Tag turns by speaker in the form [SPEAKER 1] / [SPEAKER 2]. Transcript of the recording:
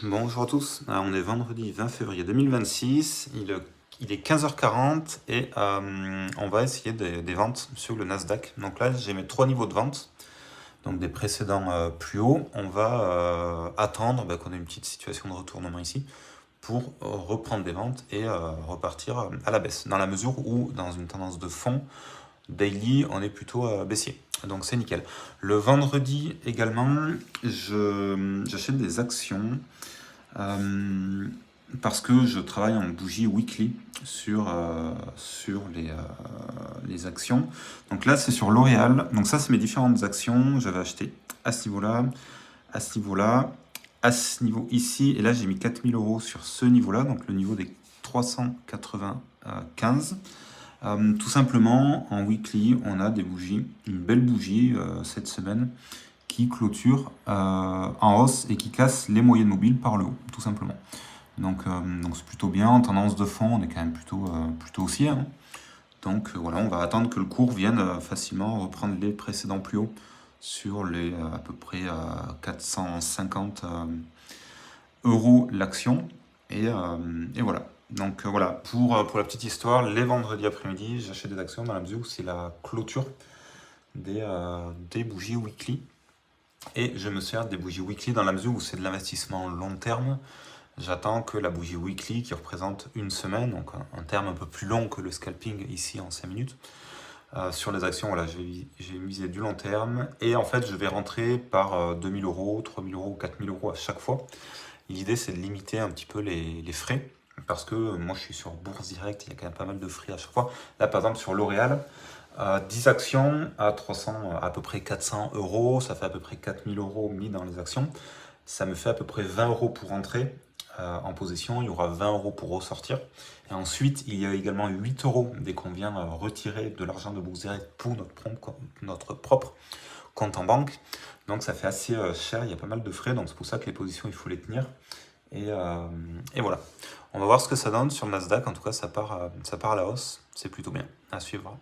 [SPEAKER 1] Bonjour à tous, on est vendredi 20 février 2026, il est 15h40 et on va essayer des ventes sur le Nasdaq. Donc là j'ai mes trois niveaux de vente, donc des précédents plus hauts. On va attendre qu'on ait une petite situation de retournement ici pour reprendre des ventes et repartir à la baisse, dans la mesure où dans une tendance de fond, daily on est plutôt baissier. Donc c'est nickel. Le vendredi également, j'achète des actions. Parce que je travaille en bougie weekly sur les actions. Donc là, c'est sur L'Oréal. Donc ça, c'est mes différentes actions. J'avais acheté à ce niveau-là, à ce niveau-là, à ce niveau ici. Et là, j'ai mis 4000 euros sur ce niveau-là, donc le niveau des 395. Tout simplement, en weekly, on a des bougies, une belle bougie cette semaine qui clôture en hausse et qui casse les moyennes mobiles par le haut, tout simplement. Donc c'est plutôt bien. En tendance de fond, on est quand même plutôt haussier. Hein. Donc voilà, on va attendre que le cours vienne facilement reprendre les précédents plus hauts sur les à peu près 450 euros l'action. Et voilà. Donc voilà, pour la petite histoire, les vendredis après-midi, j'achète des actions dans la mesure où c'est la clôture des bougies weekly. Et je me sers des bougies weekly dans la mesure où c'est de l'investissement long terme. J'attends que la bougie weekly, qui représente une semaine, donc un terme un peu plus long que le scalping ici en 5 minutes, sur les actions, voilà, j'ai misé du long terme. Et en fait, je vais rentrer par 2000 euros, 3000 euros, 4000 euros à chaque fois. L'idée, c'est de limiter un petit peu les frais. Parce que moi, je suis sur Bourse Direct, il y a quand même pas mal de frais à chaque fois. Là, par exemple, sur L'Oréal, 10 actions à 300, à peu près 400 euros, ça fait à peu près 4000 euros mis dans les actions. Ça me fait à peu près 20 euros pour entrer en position, il y aura 20 euros pour ressortir. Et ensuite, il y a également 8 euros dès qu'on vient retirer de l'argent de Bourse Direct pour notre propre compte en banque. Donc ça fait assez cher, il y a pas mal de frais, donc c'est pour ça que les positions, il faut les tenir. Et voilà. On va voir ce que ça donne sur le Nasdaq. En tout cas, ça part à la hausse. C'est plutôt bien. À suivre.